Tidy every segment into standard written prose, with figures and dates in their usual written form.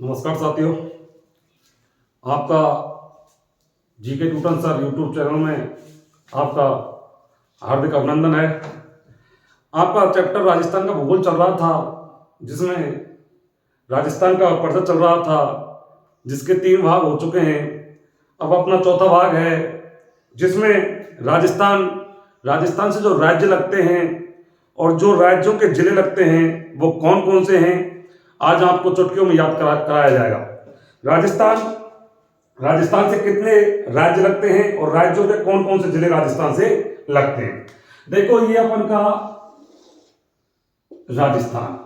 नमस्कार साथियों, आपका जीके ट्यूटन सर यूट्यूब चैनल में आपका हार्दिक अभिनंदन है। आपका चैप्टर राजस्थान का भूगोल चल रहा था, जिसमें राजस्थान का परिचय चल रहा था, जिसके 3 भाग हो चुके हैं। अब अपना चौथा भाग है, जिसमें राजस्थान से जो राज्य लगते हैं और जो राज्यों के जिले लगते हैं वो कौन कौन से हैं, आज आपको चुटकियों में याद कराया जाएगा। राजस्थान से कितने राज्य लगते हैं और राज्यों के कौन कौन से जिले राजस्थान से लगते हैं। देखो, ये अपन का राजस्थान,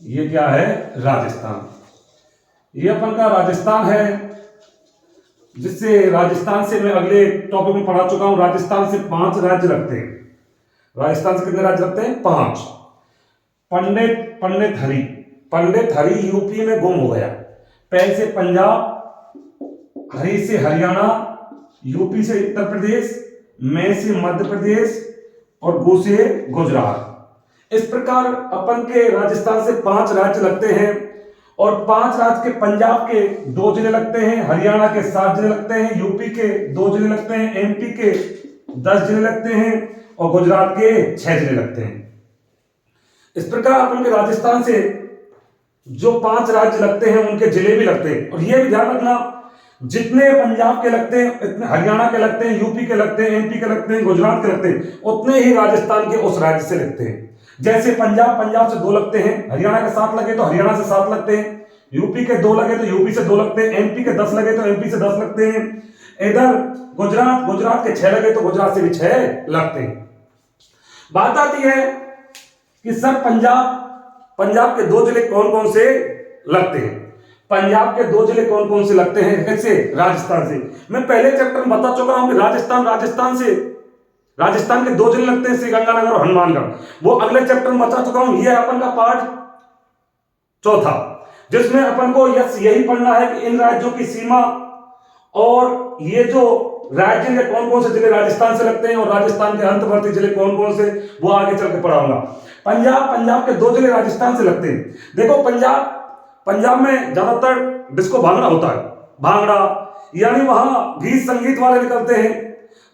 ये क्या है? राजस्थान। ये अपन का राजस्थान है, जिससे राजस्थान से मैं अगले टॉपिक में पढ़ा चुका हूं। राजस्थान से 5 राज्य लगते हैं। राजस्थान से कितने राज्य लगते हैं? 5। पंडित हरि यूपी में गुम हो गया। पै से पंजाब, हरि से हरियाणा, यूपी से उत्तर प्रदेश, मैं से मध्य प्रदेश और गु से गुजरात। इस प्रकार अपन के राजस्थान से 5 राज्य लगते हैं और 5 राज्य के पंजाब के 2 जिले लगते हैं, हरियाणा के 7 जिले लगते हैं, यूपी के 2 जिले लगते हैं, एमपी के 10 जिले लगते हैं और गुजरात के 6 जिले लगते हैं। इस प्रकार अपन के राजस्थान से जो 5 राज्य लगते हैं उनके जिले भी लगते हैं। और यह भी ध्यान रखना, जितने पंजाब के लगते हैं, इतने हरियाणा के लगते हैं, यूपी के लगते हैं, एमपी के लगते हैं, गुजरात के लगते हैं, उतने ही राजस्थान के उस राज्य से लगते हैं। जैसे पंजाब से 2 लगते हैं, हरियाणा के 7 लगे तो हरियाणा से 7 लगते हैं, यूपी के 2 लगे तो यूपी से 2 लगते हैं, एमपी के 10 लगे तो एमपी से 10 लगते हैं। इधर गुजरात के 6 लगे तो गुजरात से भी 6 लगते हैं। बात आती है कि सर पंजाब के 2 जिले कौन कौन से लगते हैं। पंजाब के 2 जिले कौन कौन से लगते हैं? कैसे? राजस्थान से। मैं पहले चैप्टर में बता चुका हूं कि राजस्थान के 2 जिले लगते हैं, श्रीगंगानगर और हनुमानगढ़। वो अगले चैप्टर में बता चुका हूं। ये अपन का पार्ट चौथा, जिसमें अपन को यही पढ़ना है कि इन राज्यों की सीमा और ये जो राज्य के कौन कौन से जिले राजस्थान से लगते हैं और राजस्थान के अंतर्वर्ती जिले कौन कौन से, वो आगे चल के पढ़ाऊंगा। पंजाब के 2 जिले राजस्थान से लगते हैं। देखो, पंजाब में ज्यादातर डिस्को भांगड़ा होता है। भांगड़ा यानी वहां गीत संगीत वाले निकलते हैं,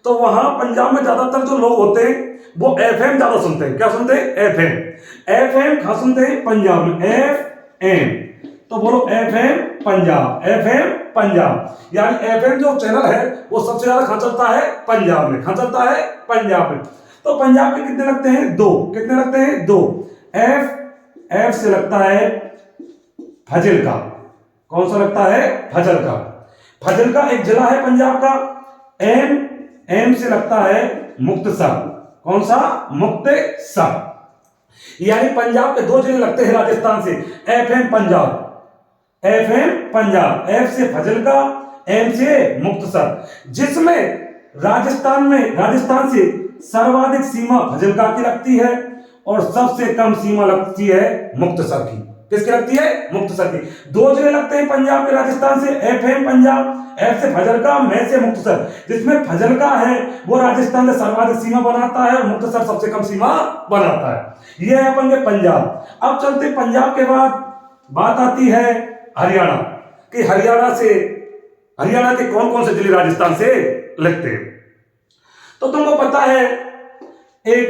तो वहां पंजाब में ज्यादातर जो लोग होते हैं वो एफएम ज्यादा सुनते हैं। क्या सुनते हैं? एफएम कहां सुनते हैं? पंजाब में। एफएम, तो बोलो एफएम पंजाब। एफएम पंजाब यानी एफएम जो चैनल है वो सबसे ज्यादा कहां चलता है? पंजाब में। कहां चलता है? पंजाब में। तो पंजाब के कितने लगते हैं? 2। कितने लगते हैं? 2। एफ से लगता है फाजिल्का। कौन सा लगता है? फाजिल्का। फाजिल्का एक जिला है पंजाब का। एम से लगता है मुक्तसर। कौन सा? मुक्तसर। यानी पंजाब के 2 जिले लगते हैं राजस्थान से। एफएम पंजाब, एफ से फाजिल्का, एम से मुक्तसर। जिसमें राजस्थान से सर्वाधिक सीमा फाजिल्का की लगती है और सबसे कम सीमा लगती है मुक्तसर की। किसकी लगती है? मुक्तसर की। 2 जिले लगते हैं पंजाब के राजस्थान से, एफएम पंजाब, एफ से फाजिल्का, मैं से मुक्तसर। जिसमें फाजिल्का है वो राजस्थान से सर्वाधिक सीमा बनाता है और मुक्तसर सबसे कम सीमा बनाता है। ये है अपन के पंजाब। अब चलते पंजाब के बाद बात आती है हरियाणा कि हरियाणा के कौन कौन से जिले राजस्थान से लगते हैं। तो तुमको पता है, एक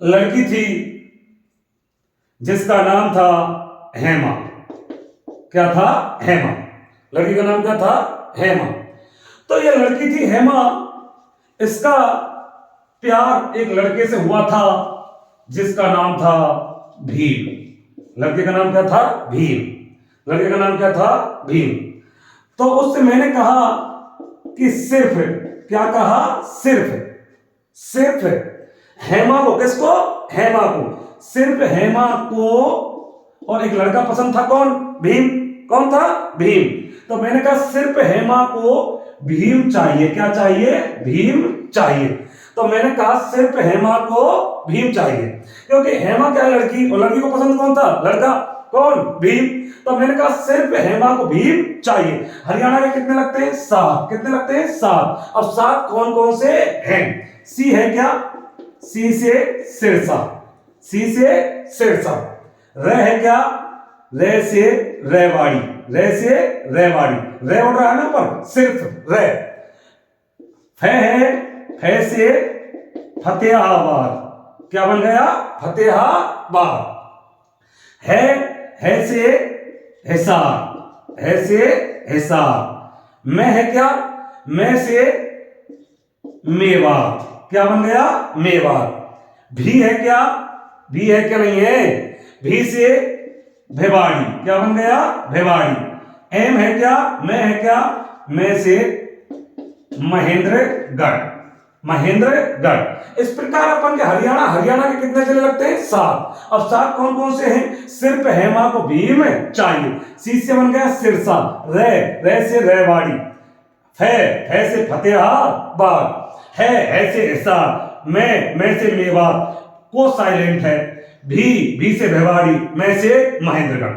लड़की थी जिसका नाम था हेमा। क्या था? हेमा। लड़की का नाम क्या था? हेमा। तो ये लड़की थी हेमा, इसका प्यार एक लड़के से हुआ था जिसका नाम था भीम। लड़के का नाम क्या था? भीम। लड़के का नाम क्या था? भीम। तो उससे मैंने कहा कि क्या कहा? सिर्फ हेमा को। किसको? हेमा को। सिर्फ हेमा को। और एक लड़का पसंद था, कौन? भीम। कौन था? भीम। तो मैंने कहा सिर्फ हेमा को भीम चाहिए। क्या चाहिए? भीम चाहिए। तो मैंने कहा सिर्फ हेमा को भीम चाहिए, क्योंकि हेमा क्या है? लड़की, और लड़की को पसंद कौन था? लड़का। कौन? भीम। तो मैंने कहा सिर्फ हेमा को भीम चाहिए। हरियाणा के कितने लगते हैं? 7। कितने लगते हैं? 7। अब 7 कौन कौन से हैं? सी है क्या? सी से सिरसा। र है क्या? रे से रेवाड़ी, रे से रेवाड़ी, रे उड़ रहा है ना पर सिर्फ रे। फै से फतेहाबाद, क्या बन गया? फतेहाबाद। है से हिसार, है से हिसार। मैं है क्या? मैं से मेवात, क्या बन गया? मेवात। भी है क्या? भी है क्या? नहीं है। भी से भिवाड़ी, क्या बन गया? भिवाड़ी। एम है क्या? मैं है क्या? मैं से महेंद्रगढ़, महेंद्रगढ़। इस प्रकार अपन के हरियाणा के कितने जिले लगते हैं? 7। अब 7 कौन कौन से हैं? सिर्फ हेमा को भीम चाहिए। सी से बन गया सिरसा, रे से रेवाड़ी, फै से फतेहाबाद, है से हिसार, मैं से मेवात, को साइलेंट है, भी से भिवाड़ी, मैं से महेंद्रगढ़।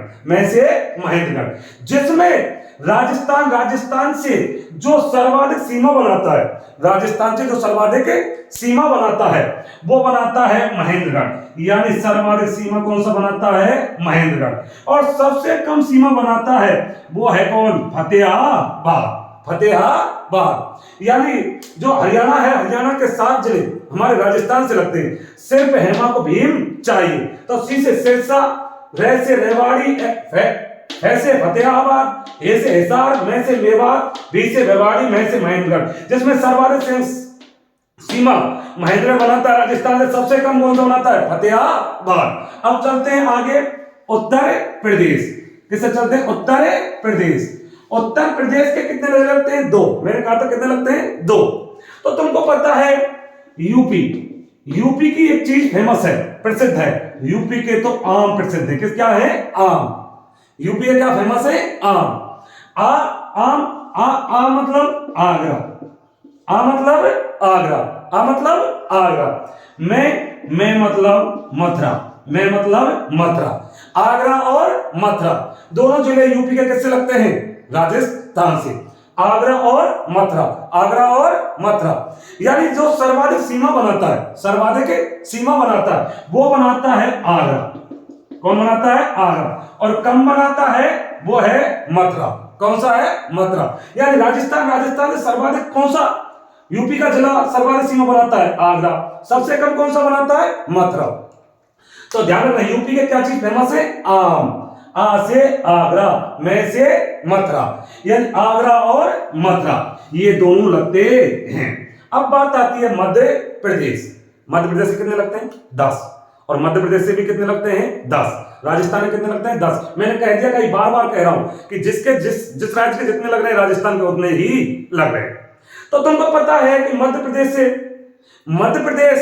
जिसमें राजस्थान से जो सर्वाधिक सीमा बनाता है, राजस्थान से जो सर्वाधिक सीमा बनाता है वो बनाता है महेंद्रगढ़। यानी सर्वाधिक सीमा कौन सा बनाता है? महेंद्रगढ़। और सबसे कम सीमा बनाता है वो है कौन? फतेहाबाद, फतेहाबाद। यानी जो हरियाणा है, हरियाणा के 7 जिले हमारे राजस्थान से लगते हैं। सिर्फ हेमा को भीम चाहिए। तो सी से सिरसा, रे से रेवाड़ी, है से फतेहाबाद, ए से हिसार, मैं से मेवात, बी से भिवाड़ी, मैं से महेंद्रगढ़। जिसमें सर्वाधिक सीमा महेंद्रगढ़ बनाता है राजस्थान से, सबसे कम कौन सा बनाता है? फतेहाबाद। अब चलते हैं आगे उत्तर प्रदेश। किससे चलते हैं? उत्तर प्रदेश। उत्तर प्रदेश के कितने जिले लगते हैं? 2। मैंने कहा था कितने लगते हैं? 2। तो तुमको पता है यूपी, यूपी की एक चीज फेमस है, प्रसिद्ध है। यूपी के तो आम प्रसिद्ध है। किस क्या है? आम। यूपी का क्या फेमस है? आम। आ मतलब आगरा, आ मतलब आगरा, आ मतलब आगरा। मैं मतलब मथुरा, मैं मतलब मथुरा। आगरा और मथुरा दोनों जिले यूपी के किससे लगते हैं? राजस्थान से। आगरा और मथुरा, आगरा और मथुरा। यानी जो सर्वाधिक सीमा बनाता है, सर्वाधिक सीमा बनाता है वो बनाता है आगरा। कौन बनाता है? आगरा। और कम बनाता है वो है मथुरा। कौन सा है? मथुरा। यानी राजस्थान से सर्वाधिक कौन सा यूपी का जिला सर्वाधिक सीमा बनाता है? आगरा। सबसे कम कौन सा बनाता है? मथुरा। तो ध्यान रखना, यूपी के क्या चीज फेमस है? आम। आ से आगरा, मैं से मथुरा। यानी आगरा और मथुरा ये दोनों लगते हैं। अब बात आती है मध्य प्रदेश। मध्य प्रदेश से कितने लगते हैं? 10। और मध्य प्रदेश से भी कितने लगते हैं? 10। राजस्थान में कितने लगते हैं? 10। मैंने कह दिया, कई बार कह रहा हूं कि जिस राज्य के जितने लग रहे हैं राजस्थान के उतने ही लग रहे हैं। तो तुमको पता है कि मध्य प्रदेश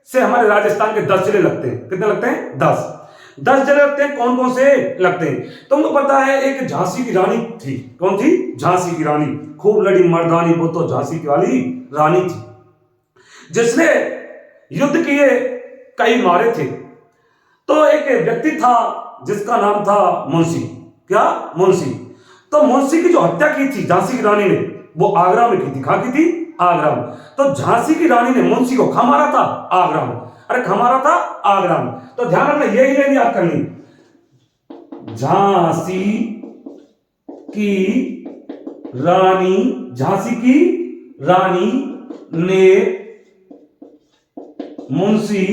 से हमारे राजस्थान के 10 जिले लगते हैं। कितने लगते हैं? 10 जिले लगते हैं। कौन कौन से लगते हैं? तुमको पता है एक झांसी की रानी थी। कौन थी? झांसी की रानी। खूब लड़ी मर्दानी, वो तो झांसी की वाली रानी थी जिसने युद्ध किए, कई मारे थे। तो एक व्यक्ति था जिसका नाम था मुंशी। क्या? मुंशी। तो मुंशी की जो हत्या की थी झांसी की रानी ने, वो आगरा में की थी। कहां की थी? आगरा में। तो झांसी की रानी ने मुंशी को कहां मारा था? आगरा में। अरे कहां मारा था? आगरा में। तो ध्यान रखना, यही लाइन याद करनी। झांसी की रानी ने मुंशी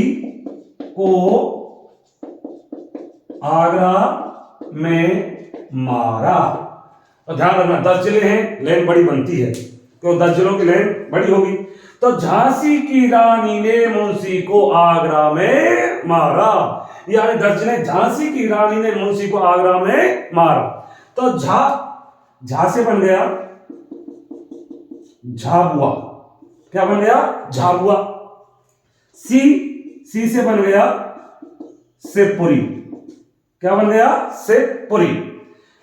को आगरा में मारा। तो ध्यान रखना, 10 जिले हैं, लाइन बड़ी बनती है क्यों? 10 जिलों की लाइन बड़ी होगी। तो झांसी की रानी ने मुंशी को आगरा में मारा। यानी 10 जिले। झांसी की रानी ने मुंशी को आगरा में मारा। तो झा से बन गया झाबुआ। क्या बन गया? झाबुआ। सी से बन गया शिवपुरी। क्या बन गया? शिवपुरी।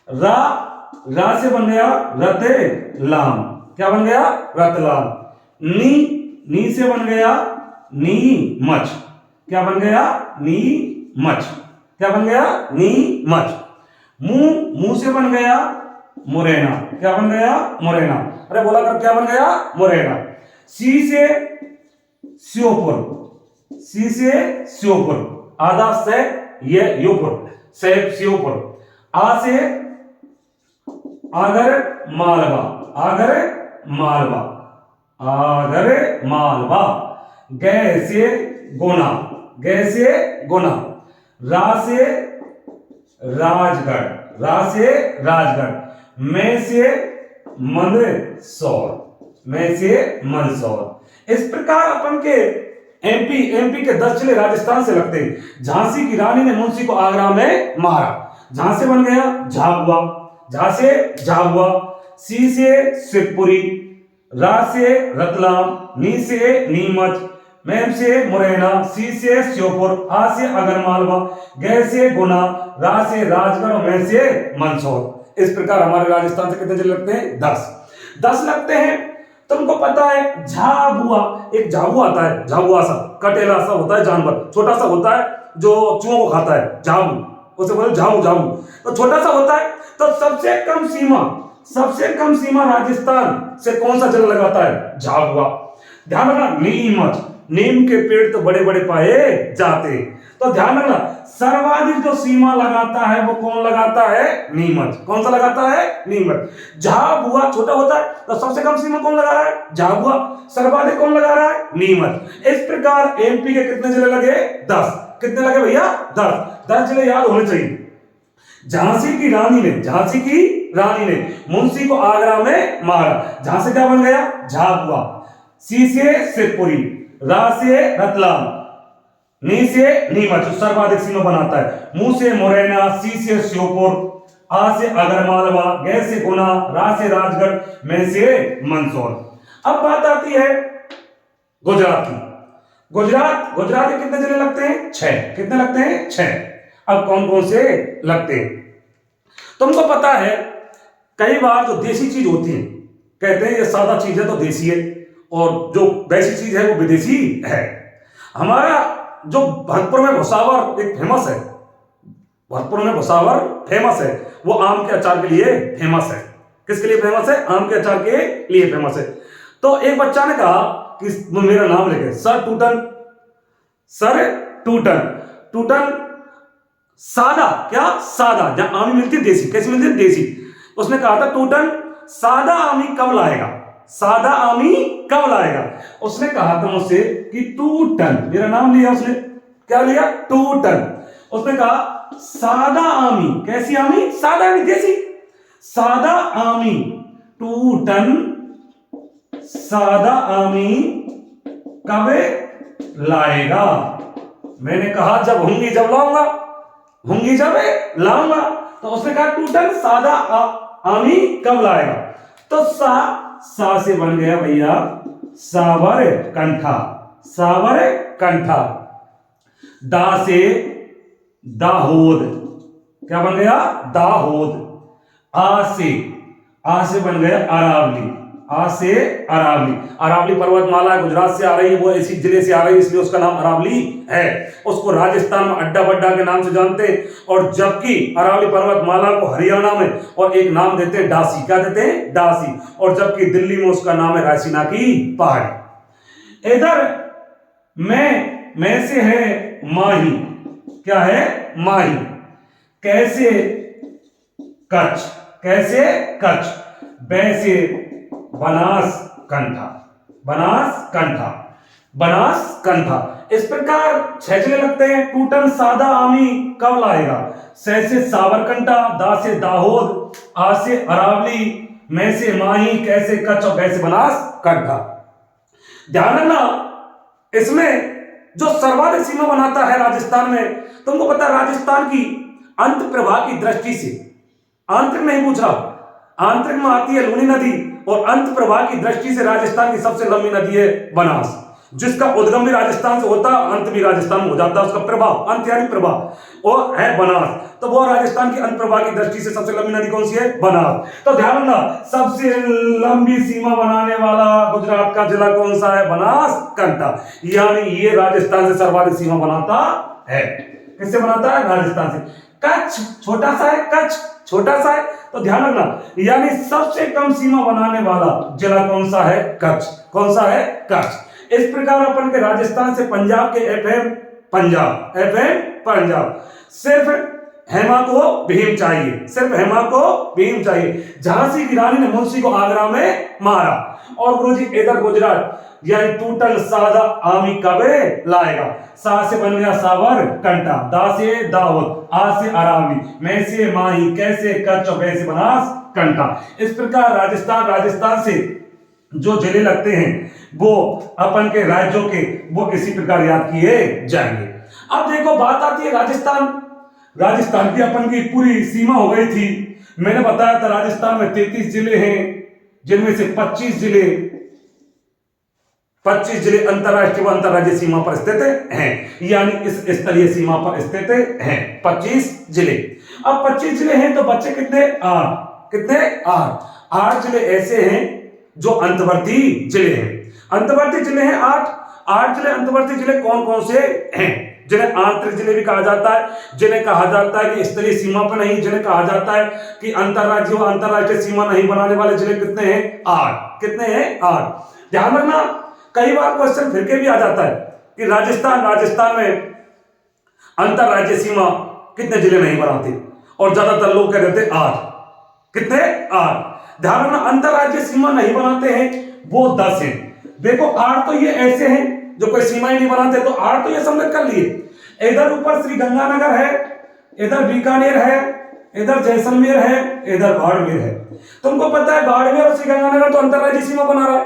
रा से बन गया रतलाम। क्या बन गया? रतलाम। नी से बन गया नीमच। क्या बन गया? नीमच। क्या बन गया? नीमच। मुंह से बन गया मुरैना। क्या बन गया? मुरैना। अरे बोला कर, क्या बन गया? मुरैना। सी से श्योपुर। आधा से ये योपुर, श्योपुर। आ से आगर मालवा, आगर मालवा, आगर मालवा। ग से गुना, ग से गुना। रा से राजगढ़, रा से राजगढ़। मैं से मंदसौर, मैं से मंदसौर। इस प्रकार अपन के एमपी के 10 जिले राजस्थान से लगते हैं। झांसी की रानी ने मुंशी को आगरा में मारा। झांसी बन गया झाबुआ, झा से झाबुआ। सी से शिवपुरी, रा से रतलाम, नी से नीमच, मैम से मुरैना, सी से श्योपुर, आ से आगरमालवा, ग से गुना, रा से राजगढ़ और मैं से मंदसौर। इस प्रकार हमारे राजस्थान से कितने जिले लगते हैं? 10 लगते हैं। तुमको पता है झाबुआ, एक झाबुआ आता है, झाबुआ सा कटेला सा होता है जानवर, छोटा सा होता है जो चूहों को खाता है, झाबू, उसे बोलते झाबू, झाबू। तो छोटा सा होता है। तो सबसे कम सीमा राजस्थान से कौन सा जिला लगाता है? झाबुआ। ध्यान रखना, नीमच, नीम के पेड़ तो बड़े बड़े पाए जाते। तो ध्यान रखना, सर्वाधिक जो सीमा लगाता है वो कौन लगाता है? नीमच। कौन सा लगाता है? नीमच। झाबुआ छोटा होता है तो सबसे कम सीमा कौन लगा रहा है? झाबुआ। सर्वाधिक कौन लगा रहा है? नीमच। इस प्रकार एमपी के कितने जिले लगे? 10। कितने लगे भैया? 10 जिले याद होने चाहिए। झांसी की रानी ने मुंशी को आगरा में मारा। झांसी क्या बन गया? झाबुआ। सी से शिवपुरी, रा से रतलाम, नी से नीमच सर्वाधिक सीमा बनाता है। मुंह से मुरैना, सी से श्योपुर, आ से आगरमालवा, ग से गुना, रा से राजगढ़, मैं से मंदसौर। अब बात आती है गुजरात की। गुजरात के कितने जिले लगते हैं? 6। कितने लगते हैं? 6। अब कौन कौन से लगते हैं? तुमको पता है कई बार जो देसी चीज होती है, कहते हैं ये सादा चीज है तो देसी है, और जो वैसी चीज है वो विदेशी है। हमारा जो भरतपुर में भुसावर एक फेमस है, भरतपुर में भुसावर फेमस है, वो आम के अचार के लिए फेमस है। किसके लिए फेमस है? आम के अचार के लिए फेमस है। तो एक बच्चा ने कहा कि मेरा नाम लिखे, सर टूटन सादा, क्या सादा, जहां आमी मिलती है देसी, कैसी मिलती है? देसी। उसने कहा था टूटन सादा आमी कब लाएगा, सादा आमी कब लाएगा? उसने कहा था मुझसे कि टूटन, मेरा नाम लिया उसने, क्या लिया? टूटन। उसने कहा सादा आमी, कैसी आमी? सादा आमी, देसी। सादा आमी, टूटन सादा आमी कब लाएगा? मैंने कहा जब होंगी जब लाऊंगा, होंगी जब लाऊंगा। तो उसने कहा टूटन सादा आमी कब लाएगा? तो सा से बन गया भैया सावर कंठा, सावर कंठा। दा से दाहोद, क्या बन गया? दाहोद। आ से बन गया अरावली, आ से अरावली। अरावली पर्वतमाला गुजरात से आ रही है, वो इसी जिले से आ रही है, इसलिए उसका नाम अरावली है। उसको राजस्थान में अड्डा बड्डा के नाम से जानते हैं, और जबकि अरावली पर्वतमाला को हरियाणा में और एक नाम देते हैं डासी, क्या देते हैं? डासी। और जबकि दिल्ली में उसका नाम है रायसीना की पहाड़ी। इधर मैं से है माही, क्या है? माही। कैसे कच्छ, कैसे कच्छ। वैसे बनासकांठा, बनासकांठा। इस प्रकार 6 जिले लगते हैं। टूटन सादा आमी कब लाएगा? से साबरकांठा, दा से दाहोद, आ से अरावली, मैं से माही, कैसे कच्छ और वैसे बनासकांठा। ध्यान रखना, इसमें जो सर्वाधिक सीमा बनाता है राजस्थान में, तुमको पता है राजस्थान की अंत प्रवाह की दृष्टि से, आंतरिक नहीं पूछ रहा, आंतरिक में आती है लूनी नदी, और अंत प्रवाह की दृष्टि से राजस्थान की सबसे लंबी नदी है बनास, जिसका उद्गम भी राजस्थान से होता है, अंत भी राजस्थान में हो जाता है। उसका प्रभाव, अंत यानी प्रवाह, वो है बनास। तो वो राजस्थान की अंत प्रवाह की दृष्टि से सबसे लंबी नदी कौन सी है? बनास। तो ध्यान रखना, सबसे लंबी सीमा बनाने वाला गुजरात का जिला कौन सा है? बनासकांठा। यानी ये राजस्थान से सर्वाधिक सीमा बनाता है। किससे बनाता है? राजस्थान से। कच्छ छोटा सा है, कच्छ छोटा सा है, तो ध्यान रखना, यानी सबसे कम सीमा बनाने वाला जिला कौन सा है? कच्छ। कौन सा है? कच्छ। इस प्रकार अपन के राजस्थान से पंजाब के एफएम पंजाब सिर्फ हेमा को भीम चाहिए, सिर्फ हेमा को भीम चाहिए। झांसी की रानी ने मुंशी को आगरा में मारा। और गुरुजी इधर गुजरात, यानी टूटल सादा आमी कबे लाएगा। सा से बन गया सावर कंटा, दा से दाऊद, आ से अरावली, मैं से माही, कैसे कच्छ, बे से बनास कंटा। इस प्रकार राजस्थान से जो जिले लगते हैं वो अपन के राज्यों के, वो इसी प्रकार याद किए जाएंगे। अब देखो बात आती है राजस्थान की अपन की पूरी सीमा हो गई थी। मैंने बताया था राजस्थान में 33 जिले हैं, जिनमें से 25 जिले अंतरराष्ट्रीय व अंतरराज्यीय सीमा पर स्थित हैं, यानी इस स्तरीय सीमा पर स्थित हैं 25 जिले। अब 25 जिले हैं तो बच्चे कितने? 8 जिले ऐसे हैं जो अंतर्वर्ती जिले हैं। अंतर्वर्ती जिले हैं 8 जिले। अंतर्वर्ती जिले कौन कौन से हैं? जिन्हें आंतरिक जिले भी कहा जाता है, जिन्हें कहा जाता है कि स्तरीय सीमा पर नहीं, जिन्हें कहा जाता है कि अंतरराज्यीय व अंतरराष्ट्रीय सीमा नहीं बनाने वाले जिले कितने हैं? 8। कितने हैं? 8। ध्यान रखना, कई बार क्वेश्चन फिर के भी आ जाता है कि राजस्थान में अंतरराज्यीय सीमा कितने जिले नहीं बनाते, और ज्यादातर लोग कह देते 8। कितने? 8। ध्यान रखना, अंतरराज्यीय सीमा नहीं बनाते हैं वो 10 हैं। देखो 8 तो ये ऐसे हैं जो कोई सीमा ही नहीं बनाते, तो 8 तो ये सम्मिलित कर लिए। इधर ऊपर श्री गंगानगर है, इधर बीकानेर है, इधर जैसलमेर है, इधर बाड़मेर है। तुमको पता है बाड़मेर और श्री गंगानगर तो अंतरराज्यीय सीमा बना रहा है,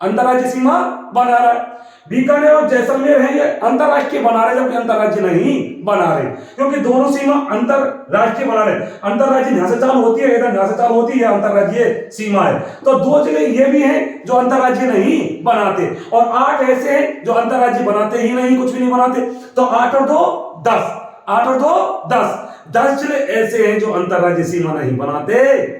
अंतरराज्यीय सीमा बना रहा है। बीकानेर और जैसलमेर है ये अंतरराष्ट्रीय बना रहे, जबकि अंतरराज्यीय नहीं बना रहे, क्योंकि दोनों सीमा अंतरराष्ट्रीय बना रहे। अंतरराज्यीय यहां से चालू होती है, इधर यहां से चालू होती है, अंतरराज्यीय सीमा है। तो 2 जिले ये भी हैं जो अंतरराज्यीय नहीं बनाते, और 8 ऐसे हैं जो अंतरराज्यीय बनाते ही नहीं, कुछ भी नहीं बनाते। तो 8 और 2 10, 8 और 2 10, 10 जिले ऐसे हैं जो अंतरराज्यीय सीमा नहीं बनाते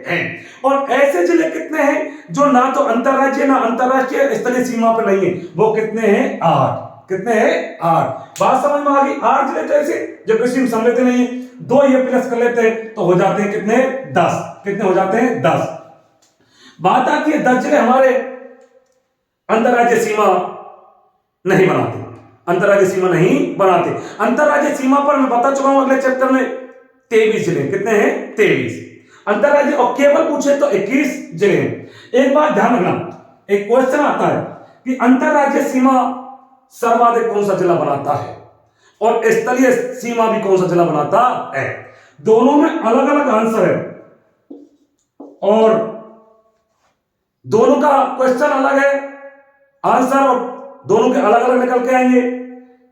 हैं। और ऐसे जिले कितने हैं जो ना तो अंतरराज्यीय ना अंतरराष्ट्रीय स्तरीय सीमा पर नहीं है, वो कितने हैं? 8। कितने हैं? 8। बात समझ में आ गई? 8 जिले तो ऐसे जो किसी में सम्मिलित नहीं है, 2 ये प्लस कर लेते हैं तो हो जाते हैं कितने? 10। कितने हो जाते हैं? 10। बात आती है 10 जिले हमारे अंतरराज्यीय सीमा नहीं बनाते, अंतरराज्यीय सीमा नहीं बनाते। अंतरराज्यीय सीमा पर मैं बता चुका हूं अगले चैप्टर में 23 जिले। कितने हैं? 23। अंतरराज्यीय और केवल पूछे तो 21 जिले हैं। एक बात ध्यान रखना, एक क्वेश्चन आता है कि अंतरराज्यीय सीमा सर्वाधिक कौन सा जिला बनाता है और स्तरीय सीमा भी कौन सा जिला बनाता है। दोनों में अलग अलग आंसर है और दोनों का क्वेश्चन अलग है, आंसर और दोनों के अलग अलग निकल के आएंगे,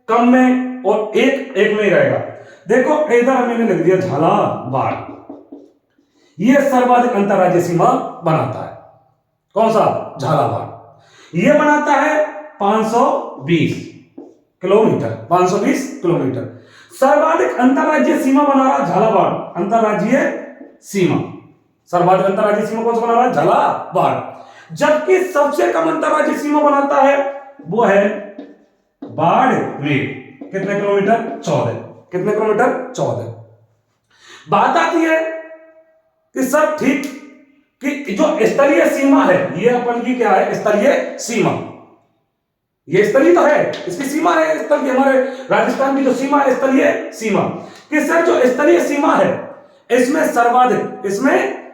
कम में और एक में ही रहेगा। देखो इधर मैंने लिख दिया झालावाड़, यह सर्वाधिक अंतरराज्यीय सीमा बनाता है। कौन सा? झालावाड़। यह बनाता है 520 किलोमीटर, 520 किलोमीटर। सर्वाधिक अंतरराज्यीय सीमा बना रहा झालावाड़, अंतरराज्यीय सीमा, सर्वाधिक अंतरराज्यीय सीमा कौन सा बना रहा है? झालावाड़। जबकि सबसे कम अंतरराज्यीय सीमा बनाता है वो है बाड़मेर। कितने किलोमीटर? 14। कितने किलोमीटर? 14। बात आती है कि सब ठीक कि जो स्तरीय सीमा है ये अपन की क्या है? स्तरीय सीमा। ये स्तरीय तो है, इसकी सीमा है स्थल की, हमारे राजस्थान की जो सीमा है स्तरीय सीमा। कि सर जो स्तरीय सीमा है इसमें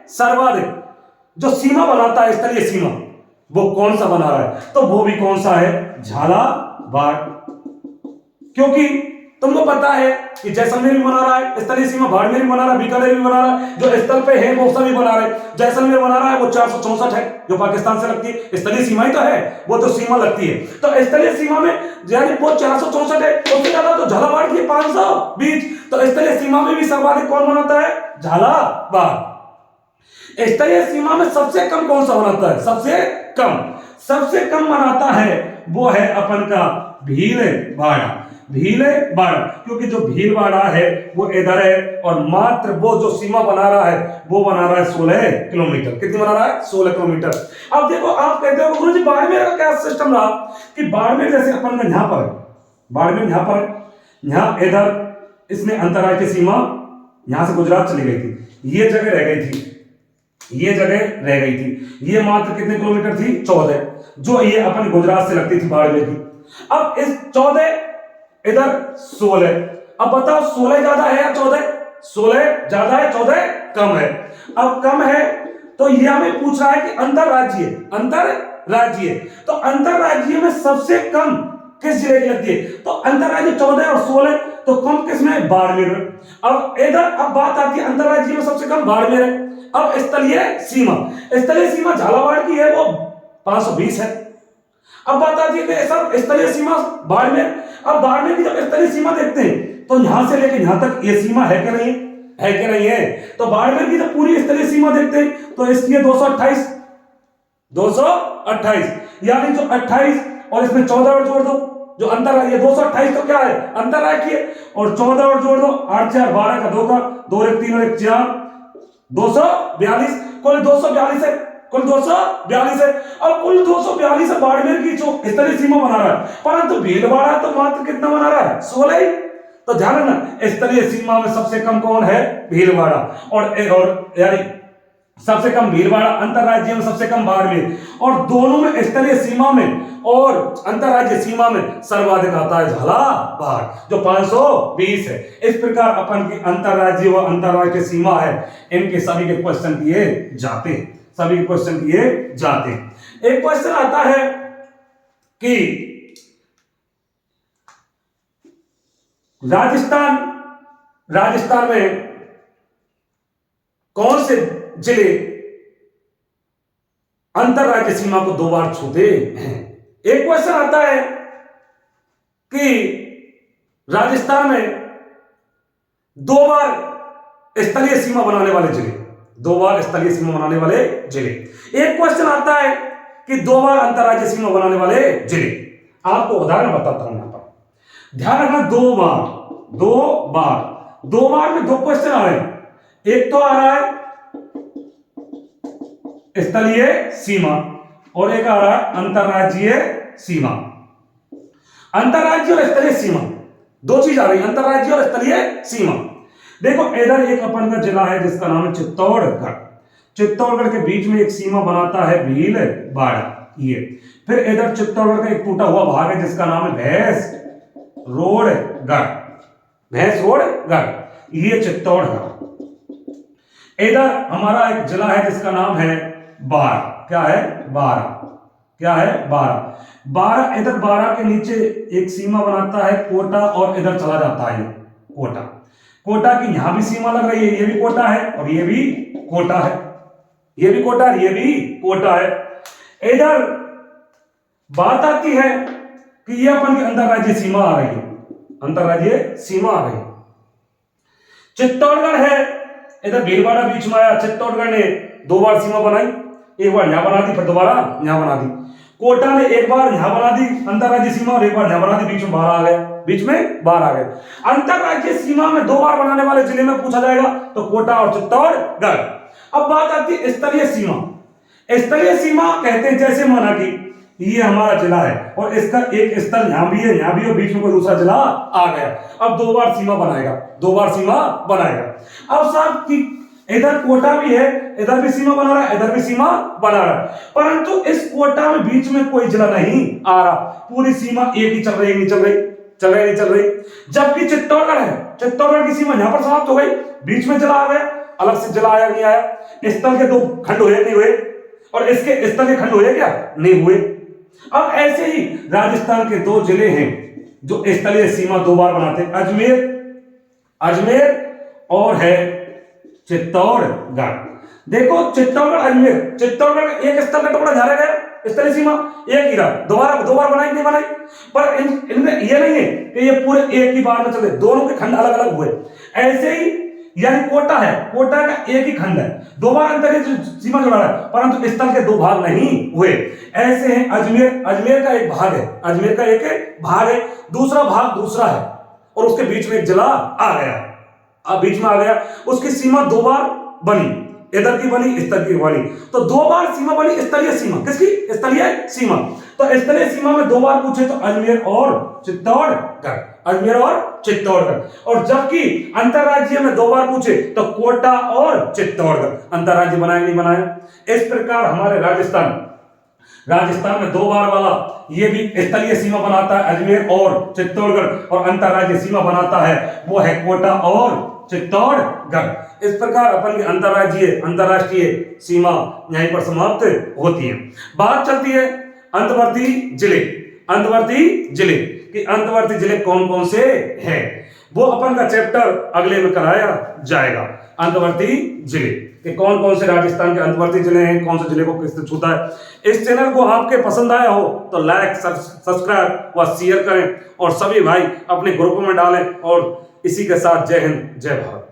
सर्वाधिक जो सीमा बनाता है स्तरीय सीमा वो कौन सा बना रहा है? तो वो भी कौन सा है? झालावाड़। क्योंकि तुमको पता है कि जैसलमेर भी बना रहा है स्तरीय सीमा, बाड़मेर भी बना रहा है, बीकानेर भी बना रहा है, जो स्थल पे है वो सभी बना रहे। जैसलमेर बना रहा है वो 464 है जो पाकिस्तान से लगती है, स्तरीय सीमा ही तो है, वो तो सीमा लगती है। तो स्तरीय सीमा में यानी वो 464 है, उससे ज्यादा तो झालावाड़ की 520। तो स्तरीय सीमा में भी सर्वाधिक कौन बनाता है? झालावाड़। स्तरीय सीमा में सबसे कम कौन सा बनाता है? सबसे कम बनाता है वो है अपन का भीलवाड़ा। भीलवाड़ा, क्योंकि जो भीलवाड़ा है वो इधर है और मात्र वो जो सीमा बना रहा है वो बना रहा है 16 किलोमीटर। कितनी बना रहा है? 16 किलोमीटर। अब देखो आप कहते हो गुरुजी बाड़मेर का क्या सिस्टम रहा कि बाड़मेर जैसे अपन का यहां पर है, बाड़मेर यहां पर है, यहां इधर इसमें अंतरराष्ट्रीय सीमा यहां से गुजरात चली गई थी, ये जगह रह गई थी, ये जगह रह गई थी। ये मात्र कितने किलोमीटर थी? 14, जो ये अपन गुजरात से लगती थी बाड़मेर की। अब इस 14 इधर 16, अब बताओ 16 ज्यादा है या 14? 16 ज्यादा है, 14 कम है। अब कम है तो ये हमें पूछ रहा है कि अंतरराज्यीय, अंतरराज्यीय, तो अंतरराज्यीय में सबसे कम किस जिले की लगती है? तो अंतरराज्यीय 14 और 16, तो कम किसमें? बाड़मेर में। अब इधर अब बात आती है अंतरराज्यीय में सबसे कम बाड़मेर है। अब स्थलीय सीमा, स्थलीय सीमा झालावाड़ की है, वो 520 है। अब बात आती है कि सर स्थलीय सीमा बाड़मेर, अब बाड़मेर की जब स्थलीय सीमा देखते हैं तो यहां से लेकर यहां तक ये सीमा है कि नहीं है कि नहीं है? तो बाड़मेर की जब पूरी स्थलीय सीमा देखते हैं तो इसकी है 228, 228, यानी जो 28 और इसमें 14 और जोड़ दो, जो अंतरराज्यीय 228 तो क्या है? अंतरराज्यीय, और 14 और जोड़ दो, 8 4 12 का 2 का 2 1 3 और 1 4, 242, कुल 242 है, कुल 242 है। अब कुल 242 है बाड़मेर की जो स्थलीय सीमा बना रहा है, परंतु भीलवाड़ा तो मात्र कितना बना रहा है? 16 ही। तो ध्यान रखना स्थलीय सीमा में सबसे कम कौन है? भीलवाड़ा, और यानी सबसे कम भीलवाड़ा, अंतरराज्यीय में सबसे कम बाड़मेर, और दोनों में स्थलीय सीमा में और अंतरराज्यीय सीमा में सर्वाधिक आता है झालावाड़ जो 520 है। इस प्रकार अपन की अंतरराज्यीय व अंतरराष्ट्रीय सीमा है, इनके सभी के क्वेश्चन किए जाते हैं, सभी क्वेश्चन किए जाते हैं। एक क्वेश्चन आता है कि राजस्थान में कौन से जिले अंतरराज्यीय सीमा को 2 बार छूते हैं? एक क्वेश्चन आता है कि राजस्थान में 2 बार स्थलीय सीमा बनाने वाले जिले, 2 बार स्थलीय सीमा बनाने वाले जिले। एक क्वेश्चन आता है कि 2 बार अंतरराज्यीय सीमा बनाने वाले जिले। आपको उदाहरण बताता हूं यहां पर, ध्यान रखना। 2 बार में 2 क्वेश्चन आ रहे हैं। एक तो आ रहा है स्थलीय सीमा और एक आ रहा है अंतरराज्यीय सीमा। अंतरराज्यीय और स्थलीय सीमा 2 चीज आ रही है, अंतरराज्यीय और स्थलीय सीमा। देखो इधर एक अपन का जिला है जिसका नाम है चित्तौड़गढ़। चित्तौड़गढ़ के बीच में एक सीमा बनाता है भीलवाड़ा, ये। फिर इधर चित्तौड़गढ़ का एक टूटा हुआ भाग है जिसका नाम है भैंसरोड़गढ़, ये चित्तौड़गढ़। इधर हमारा एक जिला है जिसका नाम है बारा। क्या है? बारा। इधर बारा के नीचे एक सीमा बनाता है कोटा, और इधर चला जाता है कोटा की यहां भी सीमा लग रही है, ये भी कोटा है और ये भी कोटा है, ये भी कोटा है, ये भी कोटा है। इधर बात आती है कि ये अपन की अंतरराज्यीय सीमा आ रही है, अंतरराज्यीय सीमा आ रही है। चित्तौड़गढ़ है, इधर भीलवाड़ा बीच में आया। चित्तौड़गढ़ ने 2 बार सीमा बनाई, एक बार यहां बना दी, फिर दोबारा यहां बना दी। कोटा ने एक बार यहां बना दी अंतरराज्यीय सीमा और एक बार यहां बना दी, बीच में बाहर आ गया, अंतरराज्यीय सीमा में 2 बार बनाने वाले जिले में पूछा जाएगा तो कोटा और चित्तौड़गढ़। अब बात आती है स्थलीय सीमा। स्थलीय सीमा कहते हैं जैसे माना कि ये हमारा जिला है और इसका एक स्थल यहां भी है, यहां भी, और बीच में कोई दूसरा जिला आ गया। अब 2 बार सीमा बनाएगा, अब साहब की इधर कोटा भी है, इधर भी सीमा बना रहा है, इधर भी सीमा बना रहा है, परंतु इस कोटा में बीच में कोई जिला नहीं आ रहा, पूरी सीमा एक ही चल रही। जबकि चित्तौड़गढ़ है, चित्तौड़गढ़ की सीमा यहां पर समाप्त हो गई, बीच में जिला आ गया, अलग से जिला आया नहीं आया। स्थल के 2 खंड हुए नहीं हुए, और इसके स्थल के खंड हुए क्या? नहीं हुए। अब ऐसे ही राजस्थान के 2 जिले हैं जो स्थलीय सीमा 2 बार बनाते हैं, अजमेर और है चित्तौड़गढ़। देखो चित्तौड़गढ़ एक स्थल का टुकड़ा जा गया, स्थलीय सीमा एक ही रहा, दोबारा 2 बार बनाई नहीं बनाई, पर इनमें ये नहीं है कि ये पूरे एक ही बार में चले, दोनों के खंड अलग अलग हुए। ऐसे ही यानी कोटा है, कोटा का एक ही खंड है, 2 बार अंतरराज्यीय सीमा जोड़ा है, परंतु स्थल के 2 भाग नहीं हुए। ऐसे हैं अजमेर का एक भाग है, दूसरा भाग दूसरा है, और उसके बीच में एक जिला आ गया, बीच में आ गया, उसकी सीमा 2 बार बनी, इधर की बनी, इधर की बनी, तो 2 बार सीमा बनी स्थलीय सीमा। किसकी? स्थलीय सीमा। तो स्थलीय सीमा में 2 बार पूछे तो अजमेर और चित्तौड़गढ़, और जबकि अंतरराज्यीय में 2 बार पूछे तो कोटा और चित्तौड़गढ़। अंतरराज्यीय बनाया नहीं बनाया? इस प्रकार हमारे राजस्थान राजस्थान में 2 बार वाला ये भी स्थलीय सीमा बनाता है अजमेर और चित्तौड़गढ़, और अंतर्राज्यीय सीमा बनाता है वो है कोटा और चित्तौड़गढ़। इस प्रकार अपन की अंतर्राष्ट्रीय सीमा यहीं पर समाप्त होती है। बात चलती है अंतर्वर्ती जिले। अंतर्वर्ती जिले कि अंतर्वर्ती जिले कौन कौन से हैं, वो अपन का चैप्टर अगले में कराया जाएगा। अंतर्वर्ती जिले कि कौन कौन से राजस्थान के अंतर्वर्ती जिले हैं, कौन से जिले को किससे छूता है। इस चैनल को आपके पसंद आया हो तो लाइक, सब्सक्राइब व शेयर करें, और सभी भाई अपने ग्रुप में डालें। और इसी के साथ जय हिंद, जय भारत।